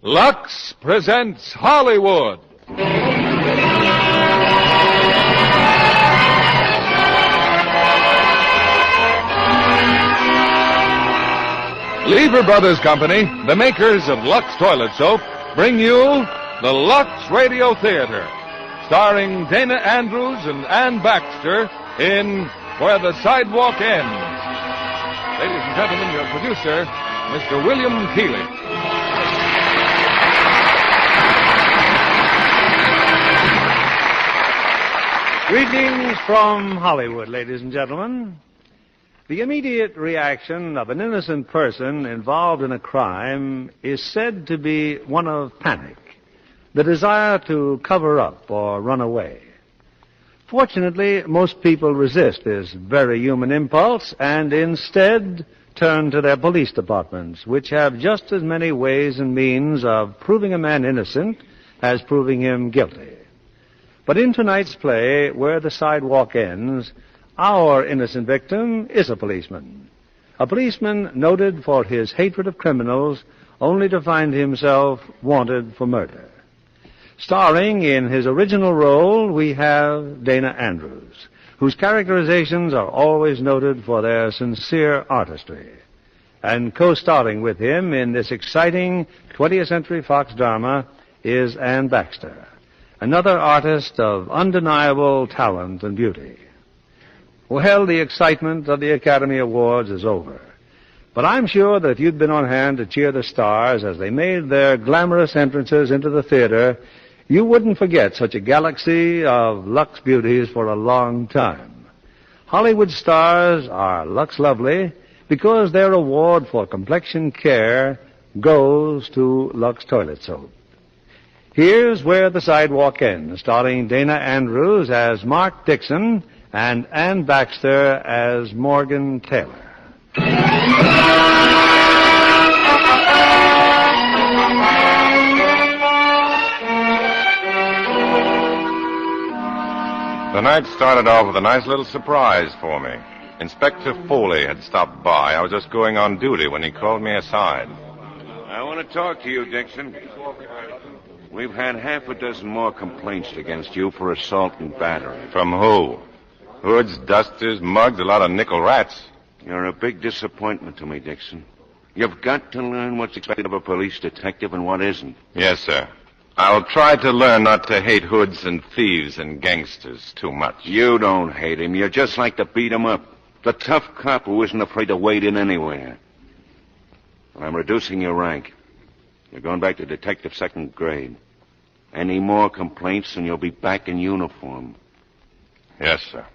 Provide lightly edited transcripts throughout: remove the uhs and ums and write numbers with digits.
Lux presents Hollywood. Lever Brothers Company, the makers of Lux Toilet Soap, bring you the Lux Radio Theater, starring Dana Andrews and Ann Baxter in Where the Sidewalk Ends. Ladies and gentlemen, your producer, Mr. William Keighley. Greetings from Hollywood, ladies and gentlemen. The immediate reaction of an innocent person involved in a crime is said to be one of panic, the desire to cover up or run away. Fortunately, most people resist this very human impulse and instead turn to their police departments, which have just as many ways and means of proving a man innocent as proving him guilty. But in tonight's play, Where the Sidewalk Ends, our innocent victim is a policeman noted for his hatred of criminals, only to find himself wanted for murder. Starring in his original role, we have Dana Andrews, whose characterizations are always noted for their sincere artistry. And co-starring with him in this exciting 20th Century Fox drama is Ann Baxter, another artist of undeniable talent and beauty. Well, the excitement of the Academy Awards is over. But I'm sure that if you'd been on hand to cheer the stars as they made their glamorous entrances into the theater, you wouldn't forget such a galaxy of Lux beauties for a long time. Hollywood stars are Lux lovely because their award for complexion care goes to Lux Toilet Soap. Here's Where the Sidewalk Ends, starring Dana Andrews as Mark Dixon and Ann Baxter as Morgan Taylor. The night started off with a nice little surprise for me. Inspector Foley had stopped by. I was just going on duty when he called me aside. I want to talk to you, Dixon. We've had half a dozen more complaints against you for assault and battery. From who? Hoods, dusters, mugs, a lot of nickel rats. You're a big disappointment to me, Dixon. You've got to learn what's expected of a police detective and what isn't. Yes, sir. I'll try to learn not to hate hoods and thieves and gangsters too much. You don't hate him. You just like to beat him up. The tough cop who isn't afraid to wade in anywhere. But I'm reducing your rank. You're going back to detective second grade. Any more complaints and you'll be back in uniform. Yes, sir.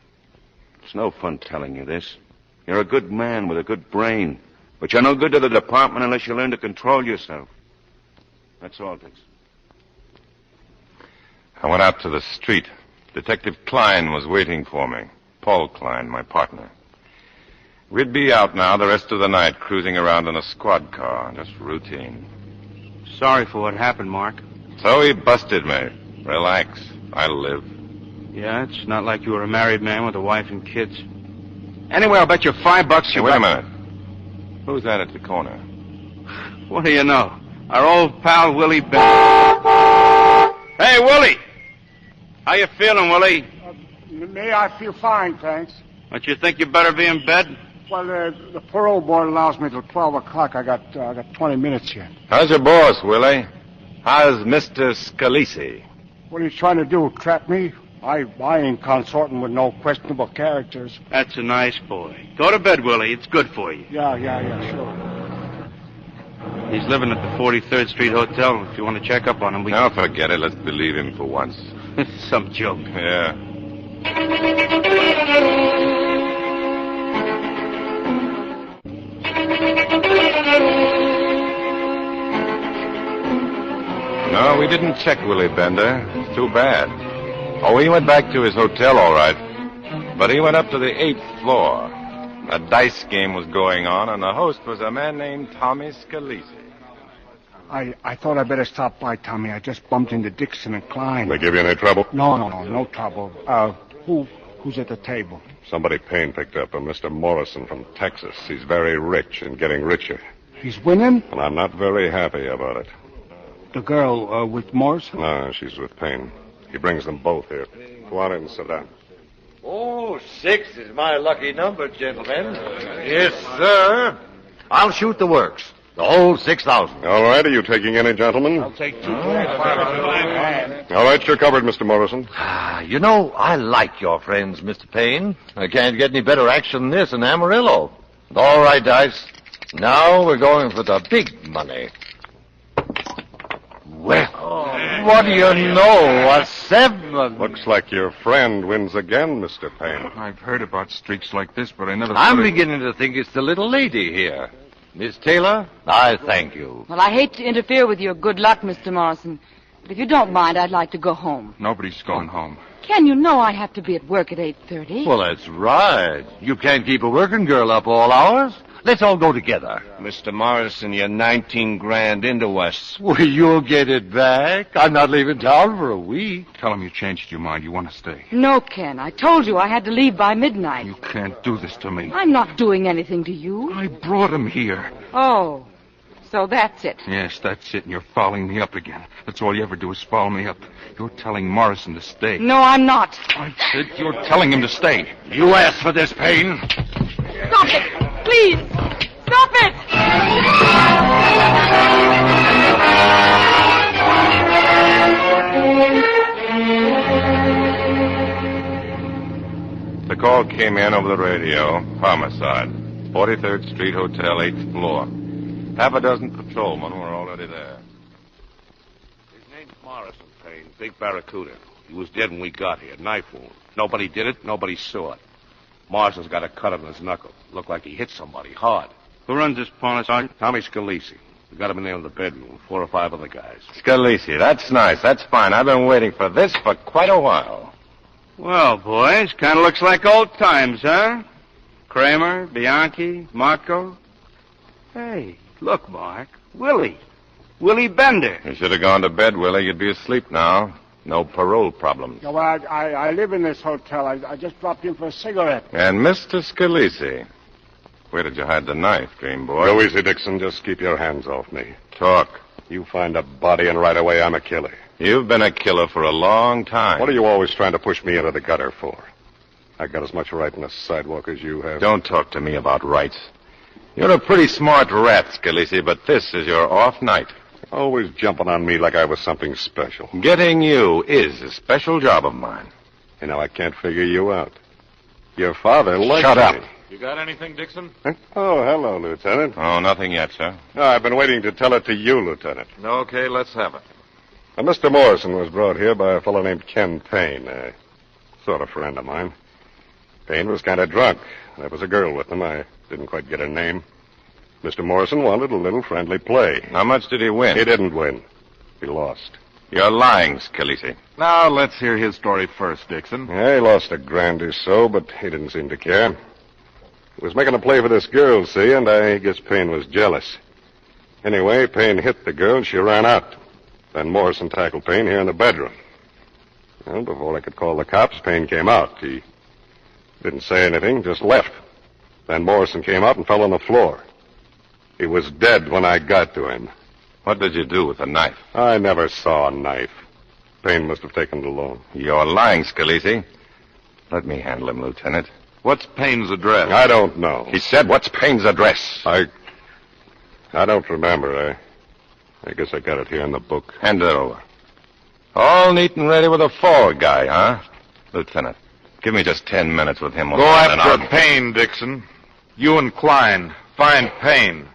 It's no fun telling you this. You're a good man with a good brain. But you're no good to the department unless you learn to control yourself. That's all, Dixon. I went out to the street. Detective Klein was waiting for me. Paul Klein, my partner. We'd be out now the rest of the night, cruising around in a squad car, just routine. Sorry for what happened, Mark. So he busted me. Relax. I'll live. Yeah, it's not like you were a married man with a wife and kids. Anyway, I'll bet you $5 Hey, you... wait a minute. Who's that at the corner? What do you know? Our old pal, Willie Bennett. Hey, Willie! How you feeling, Willie? Me, I feel fine, thanks. Don't you think you better be in bed? Well, the parole board allows me till 12 o'clock. I got 20 minutes yet. How's your boss, Willie? How's Mr. Scalisi? What are you trying to do, trap me? I ain't consorting with no questionable characters. That's a nice boy. Go to bed, Willie. It's good for you. Yeah, sure. He's living at the 43rd Street Hotel. If you want to check up on him, we... Now forget it. Let's believe him for once. Some joke. Yeah. No, we didn't check Willie Bender. It's too bad. Oh, he went back to his hotel, all right. But he went up to the 8th floor. A dice game was going on, and the host was a man named Tommy Scalisi. I thought I'd better stop by, Tommy. I just bumped into Dixon and Klein. They give you any trouble? No trouble. Who's at the table? Somebody Payne picked up, a Mr. Morrison from Texas. He's very rich and getting richer. He's winning? And I'm not very happy about it. The girl with Morrison? No, she's with Payne. He brings them both here. Go on in and sit down. Oh, 6 is my lucky number, gentlemen. Yes, sir. I'll shoot the works. The whole 6,000. All right, are you taking any, gentlemen? I'll take 2. All right, you're covered, Mr. Morrison. You know, I like your friends, Mr. Payne. I can't get any better action than this in Amarillo. All right, Dice. Now we're going for the big money. Well, what do you know? A 7. Looks like your friend wins again, Mr. Payne. I've heard about streaks like this, but I never I'm thought beginning to think it's the little lady here. Miss Taylor, I thank you. Well, I hate to interfere with your good luck, Mr. Morrison. But if you don't mind, I'd like to go home. Nobody's going home. Ken, you know I have to be at work at 8:30. Well, that's right. You can't keep a working girl up all hours. Let's all go together. Mr. Morrison, you're 19 grand into us. Well, you'll get it back. I'm not leaving town for a week. Tell him you changed your mind. You want to stay. No, Ken. I told you I had to leave by midnight. You can't do this to me. I'm not doing anything to you. I brought him here. Oh, so that's it. Yes, that's it, and you're fouling me up again. That's all you ever do is foul me up. You're telling Morrison to stay. No, I'm not. I said you're telling him to stay. You asked for this, Payne. Stop it! Please! Stop it! The call came in over the radio. Homicide. 43rd Street Hotel, 8th floor. Half a dozen patrolmen were already there. His name's Morrison, Payne. Big Barracuda. He was dead when we got here. Knife wound. Nobody did it. Nobody saw it. Morrison's got a cut on his knuckle. Looked like he hit somebody hard. Who runs this pawn, Sergeant? Tommy Scalisi. We got him in there in the bedroom. 4 or 5 other guys. Scalisi, that's nice. That's fine. I've been waiting for this for quite a while. Well, boys, kind of looks like old times, huh? Kramer, Bianchi, Marco. Hey, look, Mark. Willie. Willie Bender. You should have gone to bed, Willie. You'd be asleep now. No parole problems. No, I live in this hotel. I just dropped in for a cigarette. And Mr. Scalisi. Where did you hide the knife, dream boy? Go easy, Dixon. Just keep your hands off me. Talk. You find a body, and right away I'm a killer. You've been a killer for a long time. What are you always trying to push me into the gutter for? I got as much right in the sidewalk as you have. Don't talk to me about rights. You're a pretty smart rat, Scalisi, but this is your off night. Always jumping on me like I was something special. Getting you is a special job of mine. You know, I can't figure you out. Your father likes Shut up. me. You got anything, Dixon? Huh? Oh, hello, Lieutenant. Oh, nothing yet, sir. No, I've been waiting to tell it to you, Lieutenant. Okay, let's have it. Mr. Morrison was brought here by a fellow named Ken Payne, a sort of friend of mine. Payne was kind of drunk. There was a girl with him. I didn't quite get her name. Mr. Morrison wanted a little friendly play. How much did he win? He didn't win. He lost. You're lying, Scalisi. Now, let's hear his story first, Dixon. Yeah, he lost $1,000 or so, but he didn't seem to care. He was making a play for this girl, see, and I guess Payne was jealous. Anyway, Payne hit the girl and she ran out. Then Morrison tackled Payne here in the bedroom. Well, before I could call the cops, Payne came out. He didn't say anything, just left. Then Morrison came out and fell on the floor. He was dead when I got to him. What did you do with the knife? I never saw a knife. Payne must have taken it alone. You're lying, Scalisi. Let me handle him, Lieutenant. What's Payne's address? I don't know. He said, what's Payne's address? I don't remember. I guess I got it here in the book. Hand it over. All neat and ready with a fall guy, huh? Lieutenant, give me just 10 minutes with him. Go after Payne, Dixon. You and Klein. Find Payne.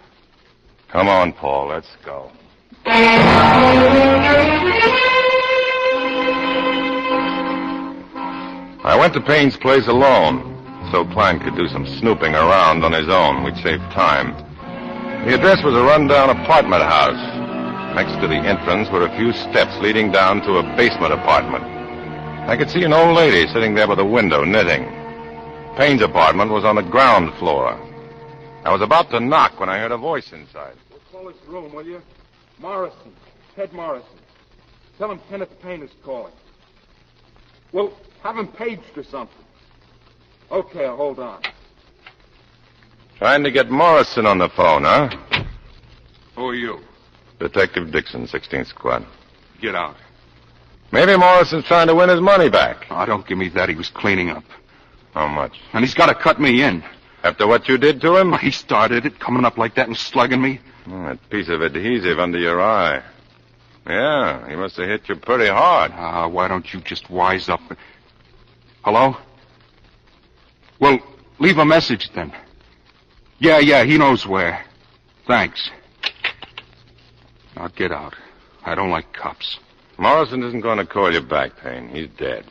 Come on, Paul. Let's go. I went to Payne's place alone, so Klein could do some snooping around on his own. We'd save time. The address was a rundown apartment house. Next to the entrance were a few steps leading down to a basement apartment. I could see an old lady sitting there by the window knitting. Payne's apartment was on the ground floor. I was about to knock when I heard a voice inside. We'll call his room, will you? Morrison. Ted Morrison. Tell him Kenneth Payne is calling. Well, have him paged or something. Okay, hold on. Trying to get Morrison on the phone, huh? Who are you? Detective Dixon, 16th Squad. Get out. Maybe Morrison's trying to win his money back. Oh, don't give me that. He was cleaning up. How much? And he's got to cut me in. After what you did to him? He started it, coming up like that and slugging me. That piece of adhesive under your eye. Yeah, he must have hit you pretty hard. Why don't you just wise up? Hello? Well, leave a message then. Yeah, he knows where. Thanks. Now get out. I don't like cops. Morrison isn't going to call you back, Payne. He's dead.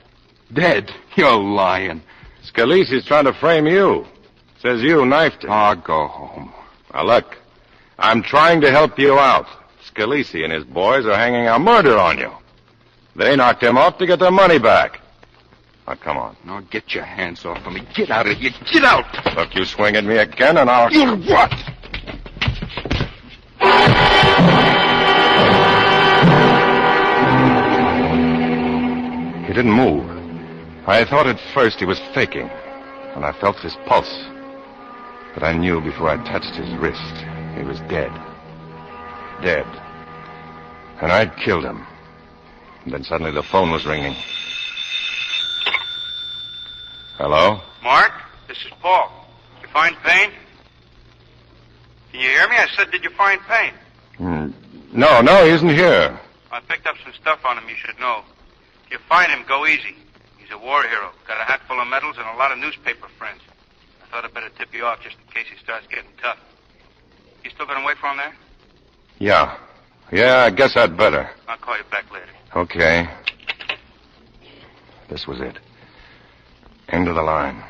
Dead? You're lying. Scalisi's trying to frame you. Says you knifed him. Go home. Now, look. I'm trying to help you out. Scalisi and his boys are hanging a murder on you. They knocked him off to get their money back. Now, come on. Now, get your hands off of me. Get out of here. Get out! Look, you swing at me again, and I'll... You what? He didn't move. I thought at first he was faking, and I felt his pulse. But I knew before I touched his wrist, he was dead. Dead. And I'd killed him. And then suddenly the phone was ringing. Hello? Mark, this is Paul. Did you find Payne? Can you hear me? I said, did you find Payne? No, he isn't here. I picked up some stuff on him you should know. If you find him, go easy. He's a war hero. Got a hat full of medals and a lot of newspaper friends. I thought I'd better tip you off just in case he starts getting tough. You still gonna wait for him there? Yeah, I guess I'd better. I'll call you back later. Okay. This was it. End of the line.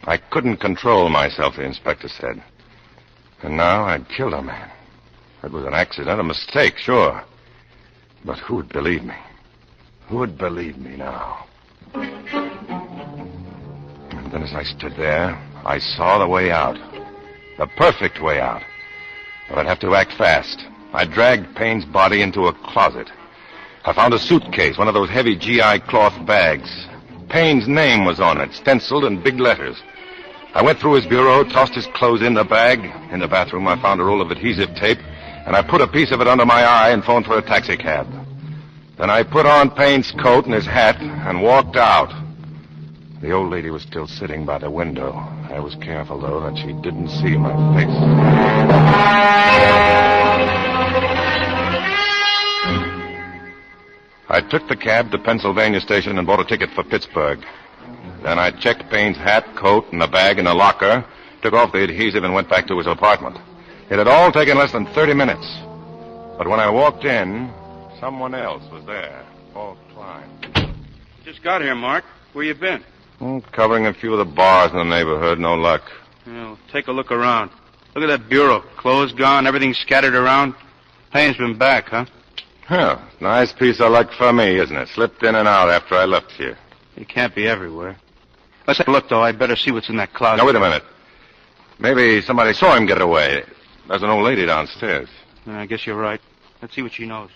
I couldn't control myself, the inspector said. And now I'd killed a man. It was an accident, a mistake, sure. But who would believe me? Who would believe me now? And then as I stood there, I saw the way out. The perfect way out. But I'd have to act fast. I dragged Payne's body into a closet. I found a suitcase, one of those heavy GI cloth bags. Payne's name was on it, stenciled in big letters. I went through his bureau, tossed his clothes in the bag. In the bathroom, I found a roll of adhesive tape, and I put a piece of it under my eye and phoned for a taxicab. Then I put on Payne's coat and his hat and walked out. The old lady was still sitting by the window. I was careful, though, that she didn't see my face. I took the cab to Pennsylvania Station and bought a ticket for Pittsburgh. Then I checked Payne's hat, coat, and the bag in the locker, took off the adhesive, and went back to his apartment. It had all taken less than 30 minutes. But when I walked in, someone else was there. Paul Klein. Just got here, Mark. Where you been? Covering a few of the bars in the neighborhood. No luck. Well, take a look around. Look at that bureau. Clothes gone, everything scattered around. Payne's been back, huh? Huh. Nice piece of luck for me, isn't it? Slipped in and out after I left here. He can't be everywhere. Let's take a look, though. I'd better see what's in that closet. Now, wait a minute. Maybe somebody saw him get away. There's an old lady downstairs. I guess you're right. Let's see what she knows.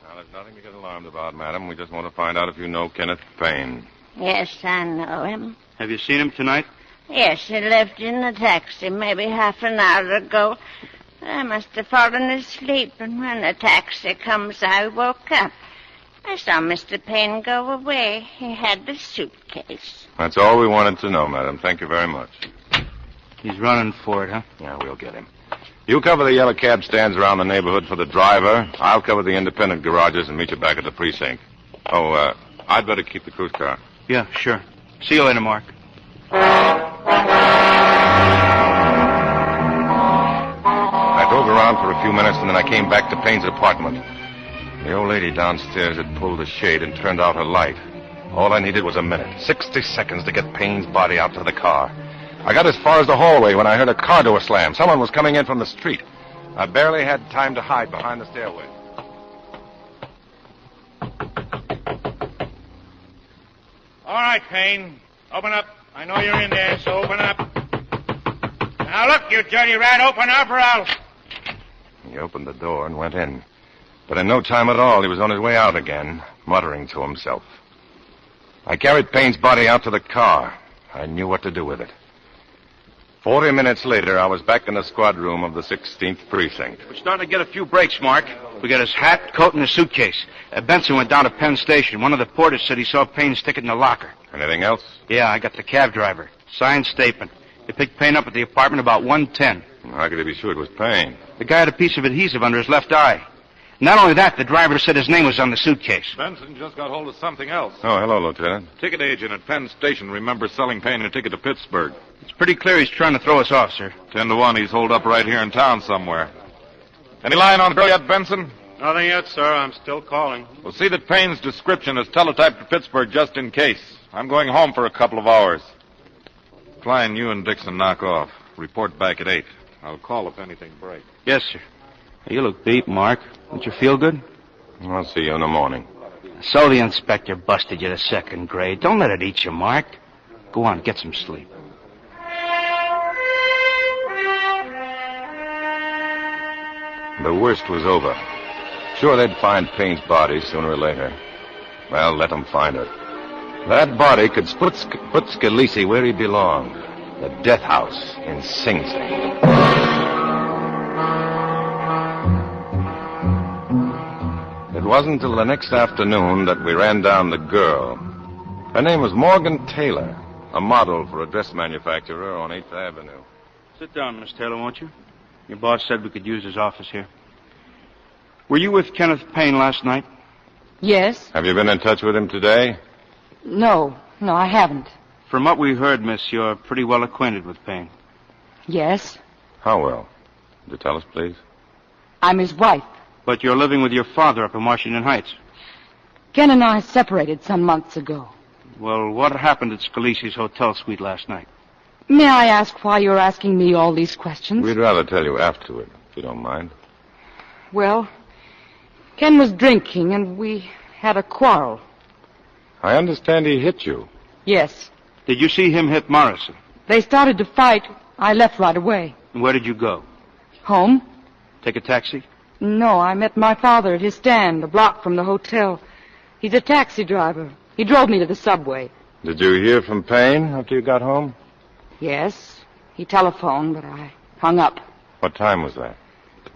Now, there's nothing to get alarmed about, madam. We just want to find out if you know Kenneth Payne. Yes, I know him. Have you seen him tonight? Yes, he left in the taxi maybe half an hour ago. I must have fallen asleep, and when the taxi comes, I woke up. I saw Mr. Payne go away. He had the suitcase. That's all we wanted to know, madam. Thank you very much. He's running for it, huh? Yeah, we'll get him. You cover the yellow cab stands around the neighborhood for the driver. I'll cover the independent garages and meet you back at the precinct. Oh, I'd better keep the cruise car. Yeah, sure. See you later, Mark. I drove around for a few minutes, and then I came back to Payne's apartment. The old lady downstairs had pulled the shade and turned out her light. All I needed was a minute, 60 seconds to get Payne's body out to the car. I got as far as the hallway when I heard a car door slam. Someone was coming in from the street. I barely had time to hide behind the stairway. All right, Payne. Open up. I know you're in there, so open up. Now, look, you dirty rat, open up or I'll... He opened the door and went in. But in no time at all, he was on his way out again, muttering to himself. I carried Payne's body out to the car. I knew what to do with it. 40 minutes later, I was back in the squad room of the 16th Precinct. We're starting to get a few breaks, Mark. We got his hat, coat, and his suitcase. Benson went down to Penn Station. One of the porters said he saw Payne's ticket in the locker. Anything else? Yeah, I got the cab driver. Signed statement. They picked Payne up at the apartment about 1:10. How could he be sure it was Payne? The guy had a piece of adhesive under his left eye. Not only that, the driver said his name was on the suitcase. Benson just got hold of something else. Oh, hello, Lieutenant. Ticket agent at Penn Station remembers selling Payne a ticket to Pittsburgh. It's pretty clear he's trying to throw us off, sir. 10 to 1, he's holed up right here in town somewhere. Any line on the girl yet, Benson? Nothing yet, sir. I'm still calling. We'll see that Payne's description is teletyped to Pittsburgh just in case. I'm going home for a couple of hours. Klein, you and Dixon knock off. Report back at 8. I'll call if anything breaks. Yes, sir. You look beat, Mark. Don't you feel good? I'll see you in the morning. So the inspector busted you to second grade. Don't let it eat you, Mark. Go on, get some sleep. The worst was over. Sure, they'd find Payne's body sooner or later. Well, let them find it. That body could put Scalise where he belonged. The death house in Sing Sing. It wasn't till the next afternoon that we ran down the girl. Her name was Morgan Taylor, a model for a dress manufacturer on 8th Avenue. Sit down, Miss Taylor, won't you? Your boss said we could use his office here. Were you with Kenneth Payne last night? Yes? Have you been in touch with him today? No, I haven't. From what we heard, miss, you're pretty well acquainted with Payne. Yes? How well? Would you tell us, please? I'm his wife. But you're living with your father up in Washington Heights. Ken and I separated some months ago. Well, what happened at Scalise's hotel suite last night? May I ask why you're asking me all these questions? We'd rather tell you afterward, if you don't mind. Well, Ken was drinking and we had a quarrel. I understand he hit you. Yes. Did you see him hit Morrison? They started to fight. I left right away. And where did you go? Home? Take a taxi? No, I met my father at his stand, a block from the hotel. He's a taxi driver. He drove me to the subway. Did you hear from Payne after you got home? Yes. He telephoned, but I hung up. What time was that?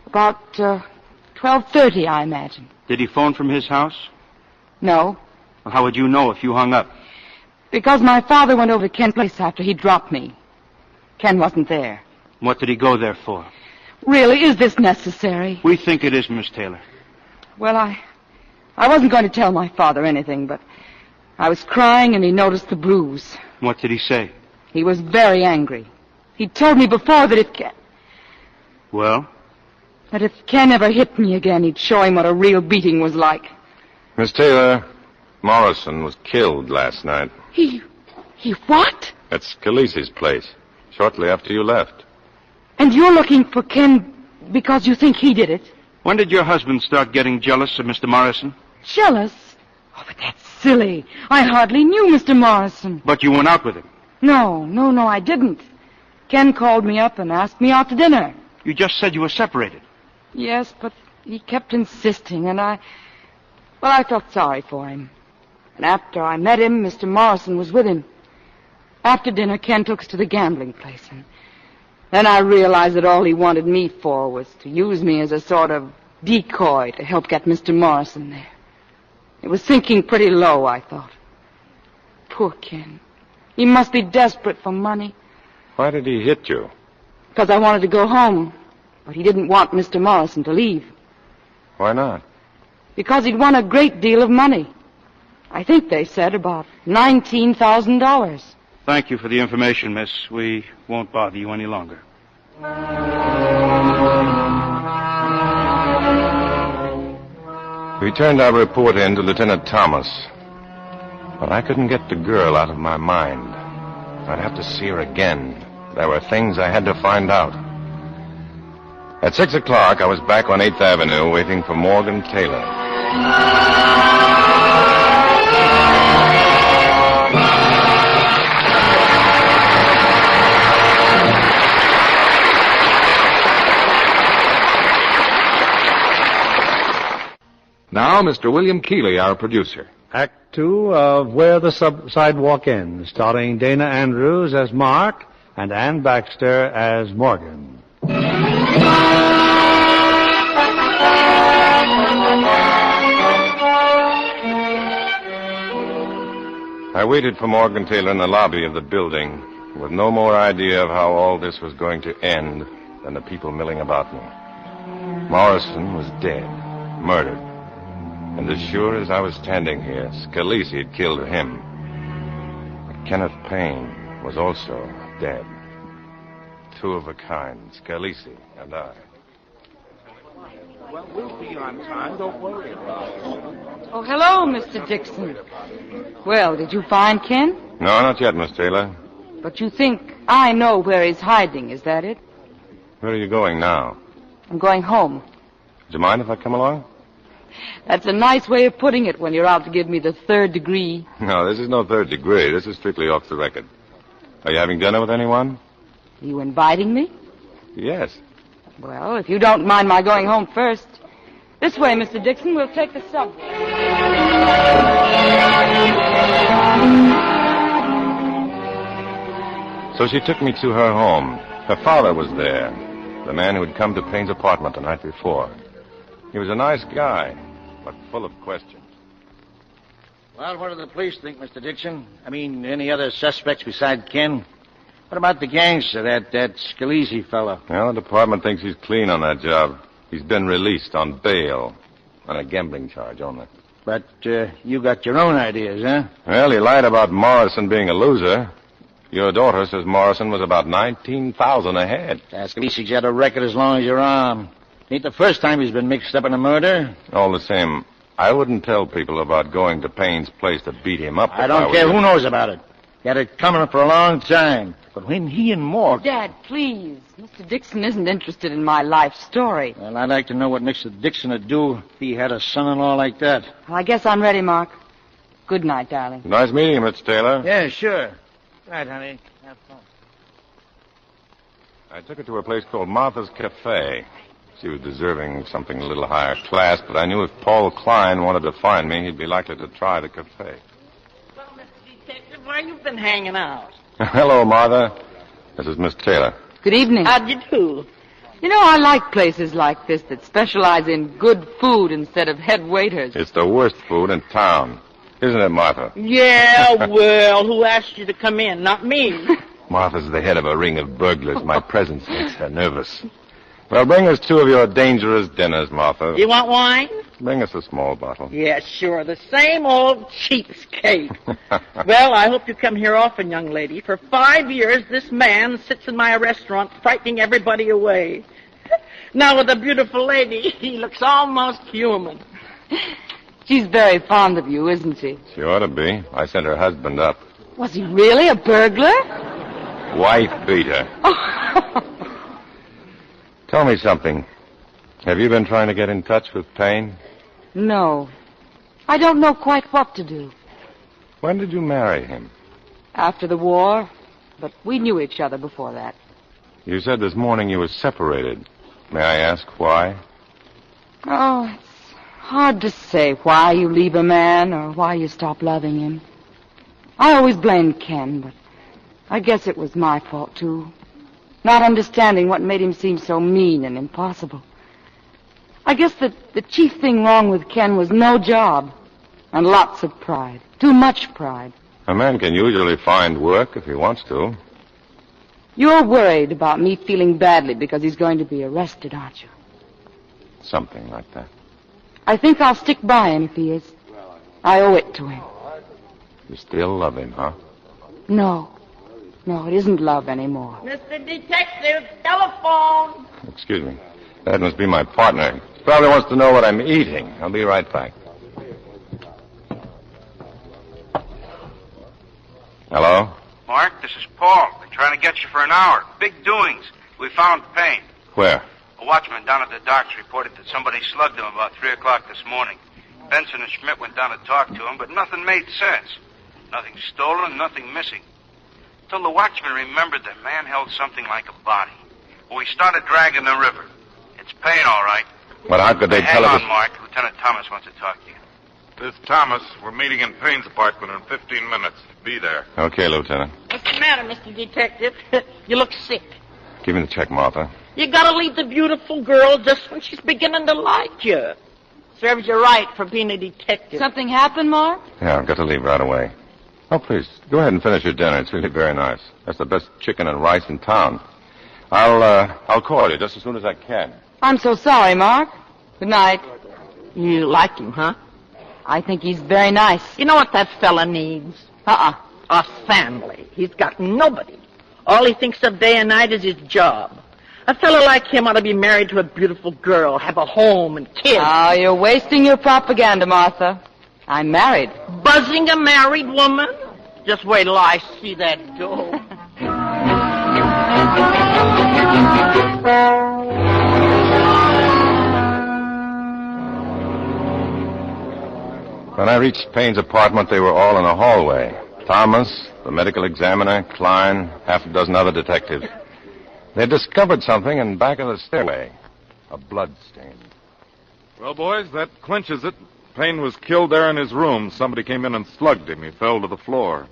About 12:30, I imagine. Did he phone from his house? No. Well, how would you know if you hung up? Because my father went over to Ken's place after he dropped me. Ken wasn't there. What did he go there for? Really, is this necessary? We think it is, Miss Taylor. Well, I wasn't going to tell my father anything, but I was crying and he noticed the bruise. What did he say? He was very angry. He told me before that if Ken... Well? That if Ken ever hit me again, he'd show him what a real beating was like. Miss Taylor, Morrison was killed last night. He what? At Scalise's place, shortly after you left. And you're looking for Ken because you think he did it? When did your husband start getting jealous of Mr. Morrison? Jealous? Oh, but that's silly. I hardly knew Mr. Morrison. But you went out with him? No, I didn't. Ken called me up and asked me out to dinner. You just said you were separated. Yes, but he kept insisting, and I felt sorry for him. And after I met him, Mr. Morrison was with him. After dinner, Ken took us to the gambling place, and then I realized that all he wanted me for was to use me as a sort of decoy to help get Mr. Morrison there. It was sinking pretty low, I thought. Poor Ken. He must be desperate for money. Why did he hit you? Because I wanted to go home, but he didn't want Mr. Morrison to leave. Why not? Because he'd won a great deal of money. I think they said about $19,000. Thank you for the information, miss. We won't bother you any longer. We turned our report in to Lieutenant Thomas. But I couldn't get the girl out of my mind. I'd have to see her again. There were things I had to find out. At 6 o'clock, I was back on 8th Avenue waiting for Morgan Taylor. Now, Mr. William Keeley, our producer. Act 2 of Where the Sidewalk Ends, starring Dana Andrews as Mark, and Ann Baxter as Morgan. I waited for Morgan Taylor in the lobby of the building with no more idea of how all this was going to end than the people milling about me. Morrison was dead, murdered. And as sure as I was standing here, Scalise had killed him. But Kenneth Payne was also dead. Two of a kind, Scalise and I. Well, we'll be on time. Don't worry about it. Oh, hello, Mr. Dixon. Well, did you find Ken? No, not yet, Miss Taylor. But you think I know where he's hiding, is that it? Where are you going now? I'm going home. Do you mind if I come along? That's a nice way of putting it when you're out to give me the 3rd degree. No, this is no 3rd degree. This is strictly off the record. Are you having dinner with anyone? Are you inviting me? Yes. Well, if you don't mind my going home first. This way, Mr. Dixon. We'll take the subway. So she took me to her home. Her father was there, the man who had come to Payne's apartment the night before. He was a nice guy, but full of questions. Well, what do the police think, Mr. Dixon? I mean, any other suspects besides Ken? What about the gangster, that Scalise fellow? Well, the department thinks he's clean on that job. He's been released on bail, on a gambling charge only. But you got your own ideas, huh? Well, he lied about Morrison being a loser. Your daughter says Morrison was about 19,000 ahead. Scalise's had a record as long as your arm. Ain't the first time he's been mixed up in a murder. All the same, I wouldn't tell people about going to Payne's place to beat him up. I don't care who knows about it. He had it coming for a long time. But when he and Morgan... Dad, please. Mr. Dixon isn't interested in my life story. Well, I'd like to know what Mr. Dixon would do if he had a son-in-law like that. Well, I guess I'm ready, Mark. Good night, darling. Nice meeting you, Mr. Taylor. Yeah, sure. Right, honey. Have fun. I took her to a place called Martha's Cafe. She was deserving something a little higher class, but I knew if Paul Klein wanted to find me, he'd be likely to try the cafe. Well, Mr. Detective, where you been hanging out? Hello, Martha. This is Miss Taylor. Good evening. How'd you do? You know, I like places like this that specialize in good food instead of head waiters. It's the worst food in town. Isn't it, Martha? Yeah, well, who asked you to come in? Not me. Martha's the head of a ring of burglars. My presence makes her nervous. Well, bring us 2 of your dangerous dinners, Martha. You want wine? Bring us a small bottle. Yeah, sure. The same old cheapskate. Well, I hope you come here often, young lady. For 5 years, this man sits in my restaurant frightening everybody away. Now with a beautiful lady, he looks almost human. She's very fond of you, isn't she? She ought to be. I sent her husband up. Was he really a burglar? Wife beater. Tell me something. Have you been trying to get in touch with Payne? No. I don't know quite what to do. When did you marry him? After the war, but we knew each other before that. You said this morning you were separated. May I ask why? Oh, it's hard to say why you leave a man or why you stop loving him. I always blamed Ken, but I guess it was my fault, too. Not understanding what made him seem so mean and impossible. I guess the chief thing wrong with Ken was no job and lots of pride. Too much pride. A man can usually find work if he wants to. You're worried about me feeling badly because he's going to be arrested, aren't you? Something like that. I think I'll stick by him if he is. I owe it to him. You still love him, huh? No. No, it isn't love anymore. Mr. Detective, telephone. Excuse me. That must be my partner. He probably wants to know what I'm eating. I'll be right back. Hello? Mark, this is Paul. Been trying to get you for an hour. Big doings. We found Payne. Where? A watchman down at the docks reported that somebody slugged him about 3 o'clock this morning. Benson and Schmidt went down to talk to him, but nothing made sense. Nothing stolen, nothing missing. Till the watchman remembered the man held something like a body. Well, we started dragging the river. It's Payne, all right. But how could they Hang tell on, us? Mark. Lieutenant Thomas wants to talk to you. This is Thomas. We're meeting in Payne's apartment in 15 minutes. Be there. Okay, Lieutenant. What's the matter, Mr. Detective? You look sick. Give me the check, Martha. You gotta leave the beautiful girl just when she's beginning to like you. Serves you right for being a detective. Something happened, Mark? Yeah, I've got to leave right away. Oh, please, go ahead and finish your dinner. It's really very nice. That's the best chicken and rice in town. I'll call you just as soon as I can. I'm so sorry, Mark. Good night. You like him, huh? I think he's very nice. You know what that fella needs? A family. He's got nobody. All he thinks of day and night is his job. A fellow like him ought to be married to a beautiful girl, have a home and kids. Oh, you're wasting your propaganda, Martha. I'm married. Buzzing a married woman? Just wait till I see that go. When I reached Payne's apartment, they were all in the hallway. Thomas, the medical examiner, Klein, half a dozen other detectives. They had discovered something in back of the stairway. A blood stain. Well, boys, that clinches it. Payne was killed there in his room. Somebody came in and slugged him. He fell to the floor.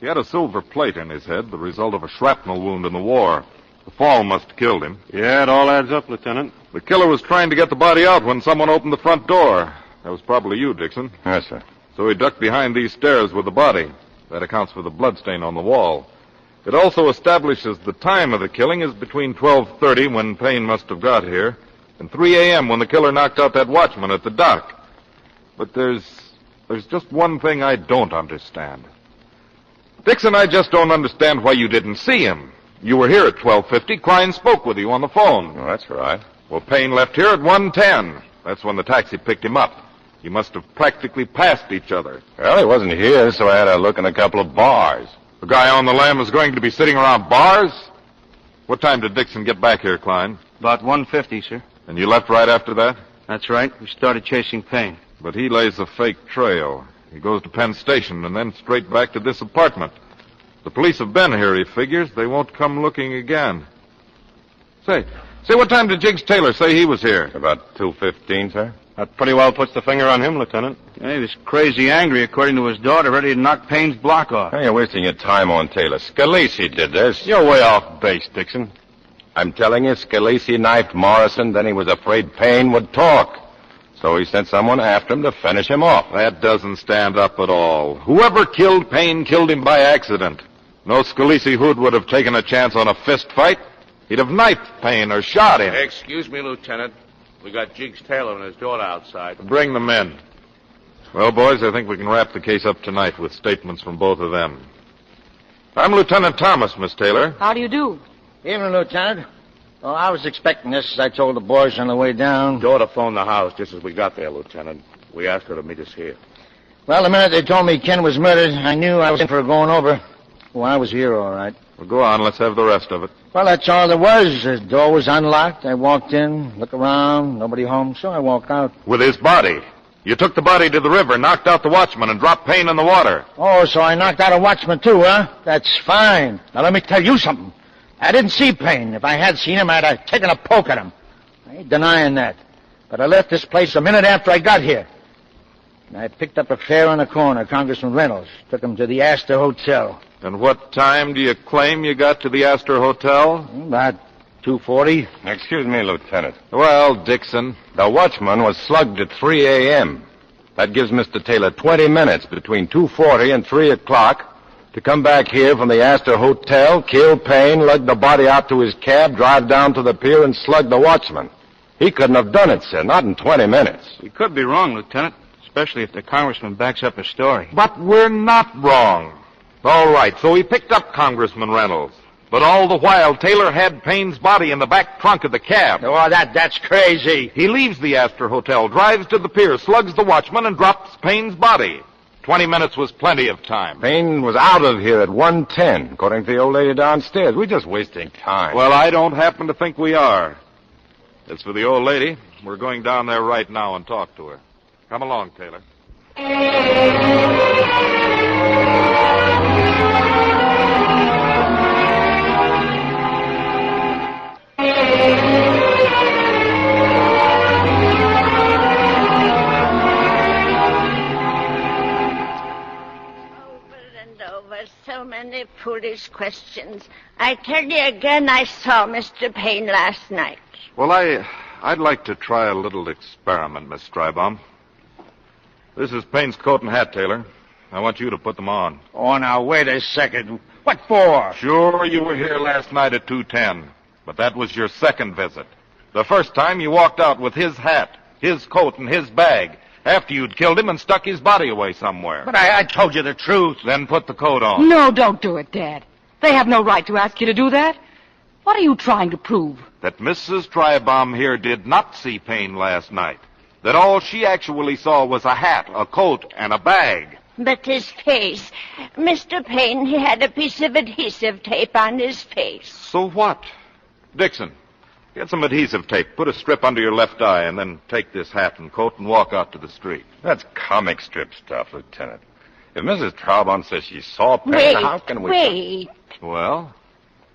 He had a silver plate in his head, the result of a shrapnel wound in the war. The fall must have killed him. Yeah, it all adds up, Lieutenant. The killer was trying to get the body out when someone opened the front door. That was probably you, Dixon. Yes, sir. So he ducked behind these stairs with the body. That accounts for the bloodstain on the wall. It also establishes the time of the killing is between 12:30, when Payne must have got here, and 3 a.m. when the killer knocked out that watchman at the dock. But there's just one thing I don't understand. Dixon, I just don't understand why you didn't see him. You were here at 12:50. Klein spoke with you on the phone. Oh, that's right. Well, Payne left here at 1:10. That's when the taxi picked him up. You must have practically passed each other. Well, he wasn't here, so I had a look in a couple of bars. The guy on the lam is going to be sitting around bars? What time did Dixon get back here, Klein? About 1:50, sir. And you left right after that? That's right. We started chasing Payne. But he lays a fake trail. He goes to Penn Station and then straight back to this apartment. The police have been here, he figures. They won't come looking again. Say, what time did Jiggs Taylor say he was here? About 2:15, sir. That pretty well puts the finger on him, Lieutenant. Yeah, he was crazy angry, according to his daughter, ready to knock Payne's block off. Now, you're wasting your time on Taylor. Scalisi did this. You're way off base, Dixon. I'm telling you, Scalisi knifed Morrison, then he was afraid Payne would talk. So he sent someone after him to finish him off. That doesn't stand up at all. Whoever killed Payne killed him by accident. No Scalisi hood would have taken a chance on a fist fight. He'd have knifed Payne or shot him. Excuse me, Lieutenant. We got Jiggs Taylor and his daughter outside. Bring them in. Well, boys, I think we can wrap the case up tonight with statements from both of them. I'm Lieutenant Thomas, Miss Taylor. How do you do? Evening, Lieutenant. Well, I was expecting this, as I told the boys on the way down. Daughter phoned the house just as we got there, Lieutenant. We asked her to meet us here. Well, the minute they told me Ken was murdered, I knew I was in for a going over. Well, I was here, all right. Well, go on. Let's have the rest of it. Well, that's all there was. The door was unlocked. I walked in, looked around, nobody home, so I walked out. With his body. You took the body to the river, knocked out the watchman, and dropped Payne in the water. Oh, so I knocked out a watchman, too, huh? That's fine. Now, let me tell you something. I didn't see Payne. If I had seen him, I'd have taken a poke at him. I ain't denying that. But I left this place a minute after I got here. And I picked up a fare on the corner, Congressman Reynolds. Took him to the Astor Hotel. And what time do you claim you got to the Astor Hotel? About 2:40. Excuse me, Lieutenant. Well, Dixon. The watchman was slugged at 3 a.m. That gives Mr. Taylor 20 minutes between 2:40 and 3 o'clock to come back here from the Astor Hotel, kill Payne, lug the body out to his cab, drive down to the pier, and slug the watchman. He couldn't have done it, sir, not in 20 minutes. We could be wrong, Lieutenant, especially if the congressman backs up his story. But we're not wrong. All right, so he picked up Congressman Reynolds. But all the while, Taylor had Payne's body in the back trunk of the cab. Oh, that's crazy. He leaves the Astor Hotel, drives to the pier, slugs the watchman, and drops Payne's body. 20 minutes was plenty of time. Payne was out of here at 1:10, according to the old lady downstairs. We're just wasting time. Well, I don't happen to think we are. As for the old lady, we're going down there right now and talk to her. Come along, Taylor. any foolish questions. I tell you again, I saw Mr. Payne last night. Well, I'd like to try a little experiment, Miss Strybaum. This is Payne's coat and hat, Taylor. I want you to put them on. Oh, now, wait a second. What for? Sure, you were here last night at 2:10, but that was your second visit. The first time you walked out with his hat, his coat, and his bag, after you'd killed him and stuck his body away somewhere. But I told you the truth. Then put the coat on. No, don't do it, Dad. They have no right to ask you to do that. What are you trying to prove? That Mrs. Strybaum here did not see Payne last night. That all she actually saw was a hat, a coat, and a bag. But his face. Mr. Payne, he had a piece of adhesive tape on his face. So what? Dixon, get some adhesive tape, put a strip under your left eye, and then take this hat and coat and walk out to the street. That's comic strip stuff, Lieutenant. If Mrs. Traubon says she saw Payne, how can we... Wait. Well?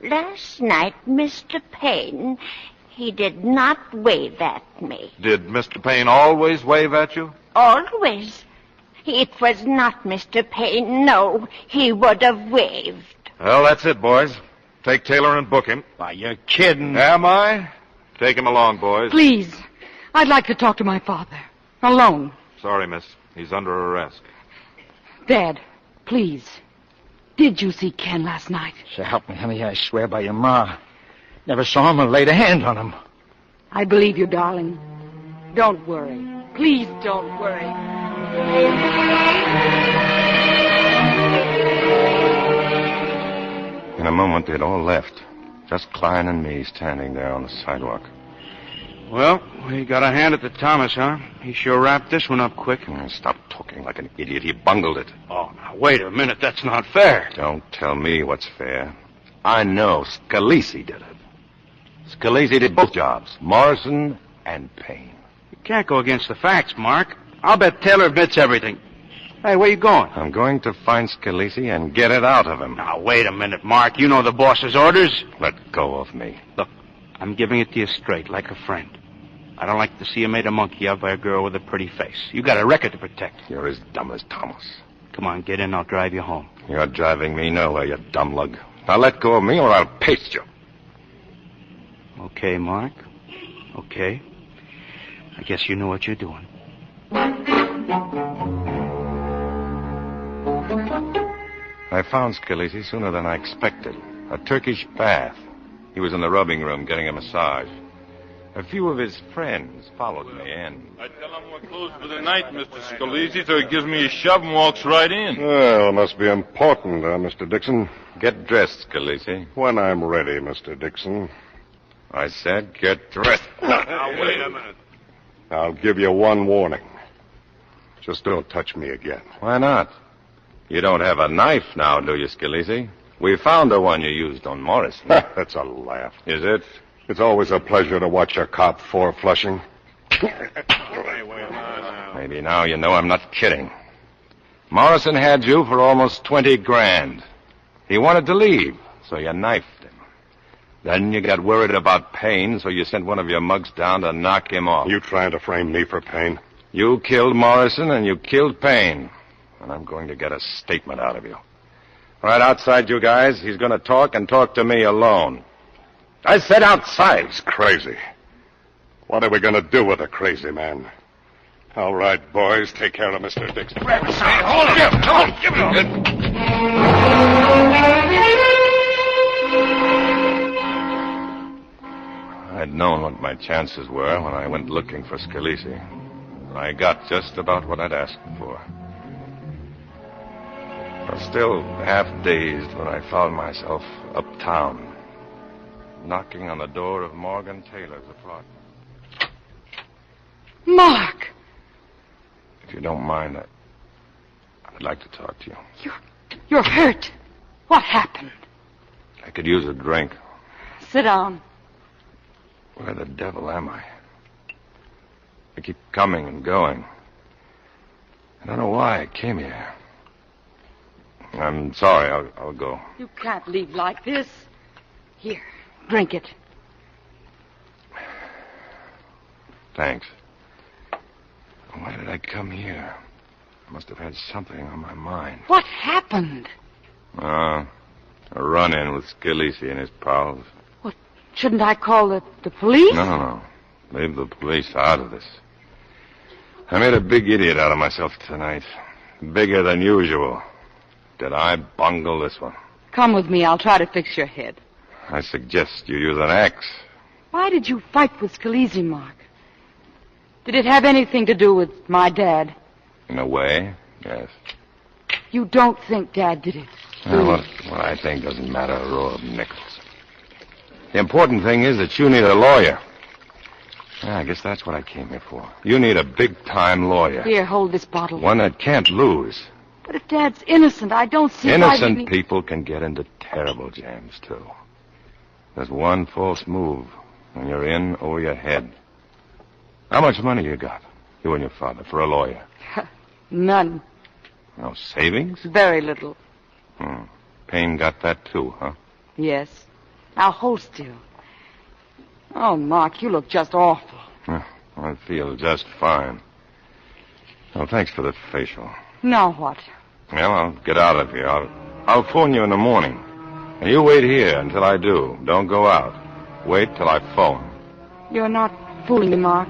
Last night, Mr. Payne, he did not wave at me. Did Mr. Payne always wave at you? Always. It was not Mr. Payne, no. He would have waved. Well, that's it, boys. Take Taylor and book him. Why, you're kidding. Am I? Take him along, boys. Please. I'd like to talk to my father. Alone. Sorry, miss. He's under arrest. Dad, please. Did you see Ken last night? So help me, honey, I swear by your ma. Never saw him or laid a hand on him. I believe you, darling. Don't worry. Please don't worry. In a moment, they'd all left. Just Klein and me standing there on the sidewalk. Well, we got a hand at the Thomas, huh? He sure wrapped this one up quick. Stop talking like an idiot. He bungled it. Oh, now, wait a minute. That's not fair. Don't tell me what's fair. I know Scalisi did it. Scalisi did both jobs, Morrison and Payne. You can't go against the facts, Mark. I'll bet Taylor admits everything. Hey, where you going? I'm going to find Scalisi and get it out of him. Now, wait a minute, Mark. You know the boss's orders. Let go of me. Look, I'm giving it to you straight, like a friend. I don't like to see you made a monkey of by a girl with a pretty face. You got a record to protect. You're as dumb as Thomas. Come on, get in. I'll drive you home. You're driving me nowhere, you dumb lug. Now let go of me or I'll paste you. Okay, Mark. Okay. I guess you know what you're doing. I found Scalisi sooner than I expected. A Turkish bath. He was in the rubbing room getting a massage. A few of his friends followed me in. I tell him we're closed for the night, Mr. Scalisi, so he gives me a shove and walks right in. Well, must be important, Mr. Dixon. Get dressed, Scalisi. When I'm ready, Mr. Dixon. I said get dressed. Now, wait a minute. I'll give you one warning. Just don't touch me again. Why not? You don't have a knife now, do you, Scalisi? We found the one you used on Morrison. That's a laugh. Is it? It's always a pleasure to watch a cop four-flushing. Maybe now you know I'm not kidding. Morrison had you for almost 20 grand. He wanted to leave, so you knifed him. Then you got worried about Payne, so you sent one of your mugs down to knock him off. You trying to frame me for Payne? You killed Morrison and you killed Payne. And I'm going to get a statement out of you. Right outside, you guys. He's going to talk and talk to me alone. I said outside. He's crazy. What are we going to do with a crazy man? All right, boys, take care of Mr. Dixon. Hey, hold him! Hold him! Give it I'd known what my chances were when I went looking for Scalisi. I got just about what I'd asked for. I was still half dazed when I found myself uptown, knocking on the door of Morgan Taylor's apartment. Mark! If you don't mind, I'd like to talk to you. You're hurt. What happened? I could use a drink. Sit down. Where the devil am I? I keep coming and going. I don't know why I came here. I'm sorry. I'll go. You can't leave like this. Here, drink it. Thanks. Why did I come here? I must have had something on my mind. What happened? A run-in with Scalisi and his pals. Shouldn't I call the police? No. Leave the police out of this. I made a big idiot out of myself tonight. Bigger than usual. Did I bungle this one? Come with me. I'll try to fix your head. I suggest you use an axe. Why did you fight with Scalisi, Mark? Did it have anything to do with my dad? In a way, yes. You don't think Dad did it? Well, what I think doesn't matter a row of nickels. The important thing is that you need a lawyer. I guess that's what I came here for. You need a big-time lawyer. Here, hold this bottle. One that can't lose. But if Dad's innocent, I don't see why... Innocent people can get into terrible jams, too. There's one false move, and you're in over your head. How much money you got, you and your father, for a lawyer? None. No savings? Very little. Payne got that, too, huh? Yes. Now hold still. Oh, Mark, you look just awful. I feel just fine. Well, thanks for the facial. Now what? Well, I'll get out of here. I'll phone you in the morning. And you wait here until I do. Don't go out. Wait till I phone. You're not fooling me, Mark.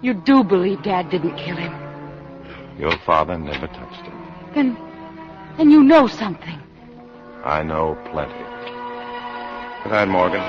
You do believe Dad didn't kill him. Your father never touched him. Then you know something. I know plenty. Good night, Morgan.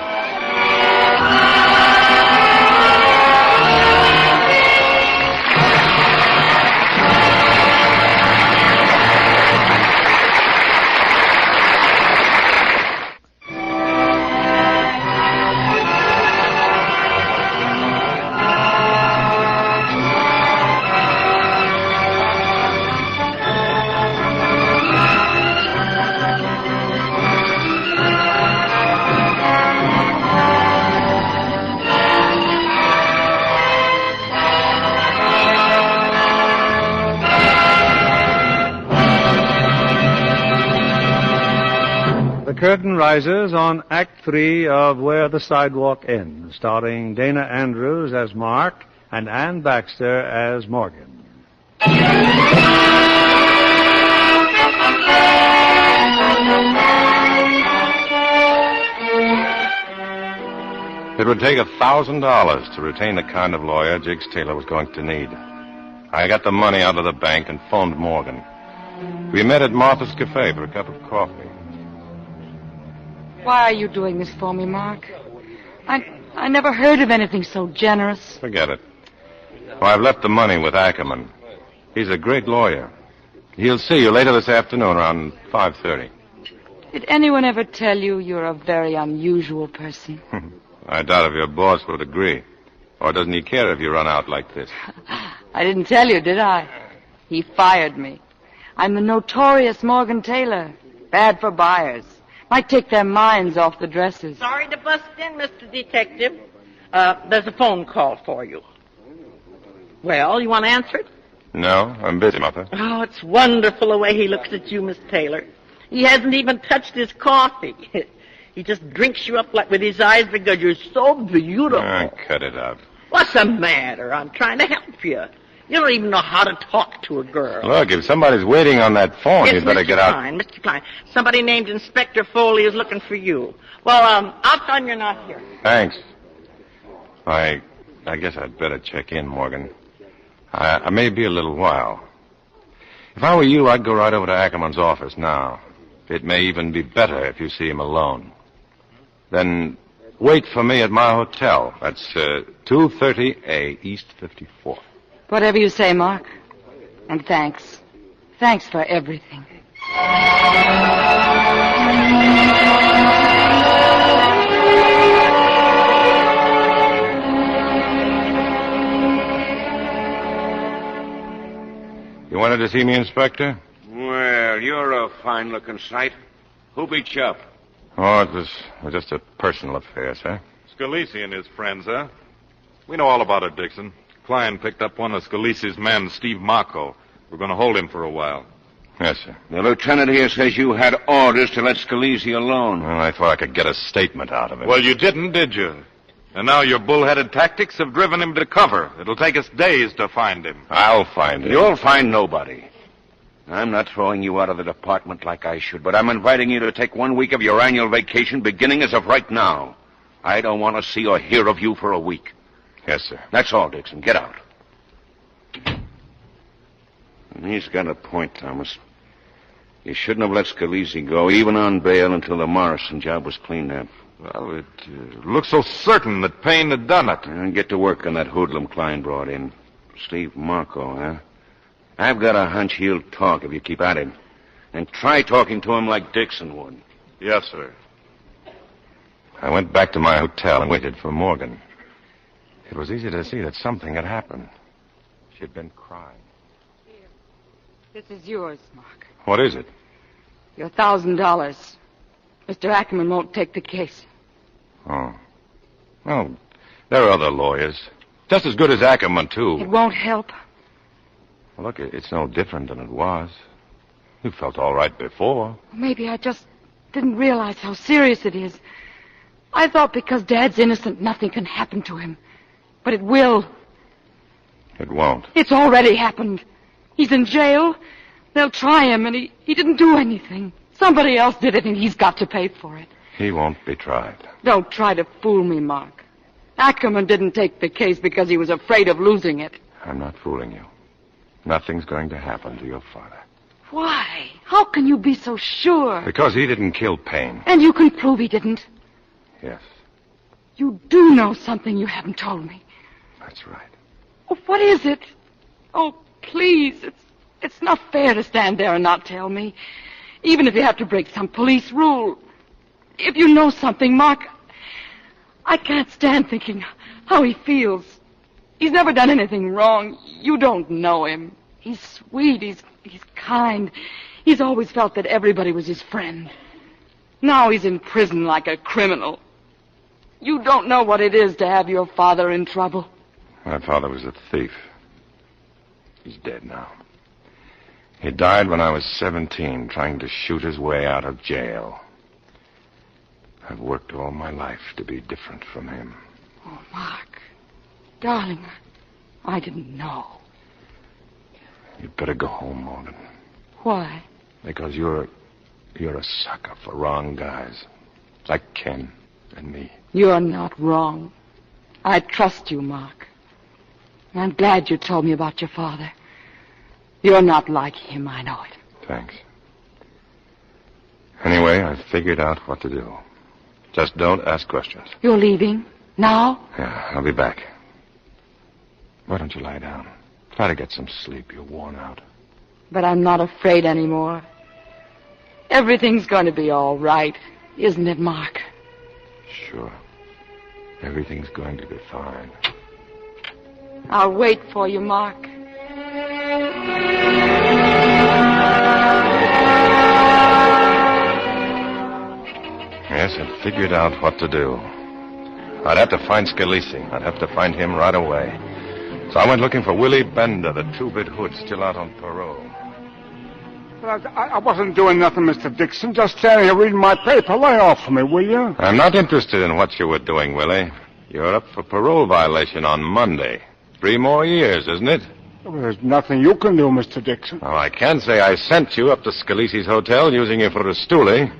The curtain rises on Act 3 of Where the Sidewalk Ends, starring Dana Andrews as Mark and Ann Baxter as Morgan. It would take $1,000 to retain the kind of lawyer Jiggs Taylor was going to need. I got the money out of the bank and phoned Morgan. We met at Martha's Cafe for a cup of coffee. Why are you doing this for me, Mark? I never heard of anything so generous. Forget it. Well, I've left the money with Ackerman. He's a great lawyer. He'll see you later this afternoon around 5:30. Did anyone ever tell you you're a very unusual person? I doubt if your boss would agree. Or doesn't he care if you run out like this? I didn't tell you, did I? He fired me. I'm the notorious Morgan Taylor. Bad for buyers. Might take their minds off the dresses. Sorry to bust in, Mr. Detective. There's a phone call for you. Well, you want to answer it? No, I'm busy, Mother. Oh, it's wonderful the way he looks at you, Miss Taylor. He hasn't even touched his coffee. He just drinks you up like with his eyes because you're so beautiful. Cut it out. What's the matter? I'm trying to help you. You don't even know how to talk to a girl. Look, if somebody's waiting on that phone, It's you'd better Mr. get out. Klein, Mr. Klein. Somebody named Inspector Foley is looking for you. Well, I'll tell him you're not here. Thanks. I guess I'd better check in, Morgan. I may be a little while. If I were you, I'd go right over to Ackerman's office now. It may even be better if you see him alone. Then wait for me at my hotel. That's 230A East 54th. Whatever you say, Mark. And thanks. Thanks for everything. You wanted to see me, Inspector? Well, you're a fine-looking sight. Who beat you up? Oh, it was just a personal affair, sir. Scalisi and his friends, huh? We know all about it, Dixon. Klein picked up one of Scalisi's men, Steve Marco. We're going to hold him for a while. Yes, sir. The lieutenant here says you had orders to let Scalisi alone. Well, I thought I could get a statement out of him. Well, you didn't, did you? And now your bullheaded tactics have driven him to cover. It'll take us days to find him. I'll find him. You'll find nobody. I'm not throwing you out of the department like I should, but I'm inviting you to take 1 week of your annual vacation beginning as of right now. I don't want to see or hear of you for a week. Yes, sir. That's all, Dixon. Get out. And he's got a point, Thomas. You shouldn't have let Scalise go, even on bail, until the Morrison job was cleaned up. Well, it looks so certain that Payne had done it. And get to work on that hoodlum Klein brought in. Steve Marco, huh? I've got a hunch he'll talk if you keep at him. And try talking to him like Dixon would. Yes, sir. I went back to my hotel and waited for Morgan. It was easy to see that something had happened. She'd been crying. This is yours, Mark. What is it? Your $1,000. Mr. Ackerman won't take the case. Oh. Well, there are other lawyers. Just as good as Ackerman, too. It won't help. Well, look, it's no different than it was. You felt all right before. Maybe I just didn't realize how serious it is. I thought because Dad's innocent, nothing can happen to him. But it will. It won't. It's already happened. He's in jail. They'll try him, and he didn't do anything. Somebody else did it, and he's got to pay for it. He won't be tried. Don't try to fool me, Mark. Ackerman didn't take the case because he was afraid of losing it. I'm not fooling you. Nothing's going to happen to your father. Why? How can you be so sure? Because he didn't kill Payne. And you can prove he didn't. Yes, You do know something you haven't told me. that's right. Oh, what is it? Oh, please. It's not fair to stand there and not tell me. Even if you have to break some police rule. If you know something, Mark, I can't stand thinking how he feels. He's never done anything wrong. You don't know him. He's sweet. He's kind. He's always felt that everybody was his friend. Now he's in prison like a criminal. You don't know what it is to have your father in trouble. My father was a thief. He's dead now. He died when I was 17, trying to shoot his way out of jail. I've worked all my life to be different from him. Oh, Mark. Darling, I didn't know. You'd better go home, Morgan. Why? Because you're a sucker for wrong guys. Like Ken and me. You're not wrong. I trust you, Mark. And I'm glad you told me about your father. You're not like him, I know it. Thanks. Anyway, I've figured out what to do. Just don't ask questions. You're leaving? Now? Yeah, I'll be back. Why don't you lie down? Try to get some sleep. You're worn out. But I'm not afraid anymore. Everything's going to be all right, isn't it, Mark? Sure. Everything's going to be fine. I'll wait for you, Mark. Yes, I figured out what to do. I'd have to find Scalise. I'd have to find him right away. So I went looking for Willie Bender, the two-bit hood still out on parole. But I wasn't doing nothing, Mr. Dixon. Just standing here reading my paper. Lay off for me, will you? I'm not interested in what you were doing, Willie. You're up for parole violation on Monday. 3 more years, isn't it? Well, there's nothing you can do, Mr. Dixon. Well, I can say I sent you up to Scalise's hotel using you for a stoolie.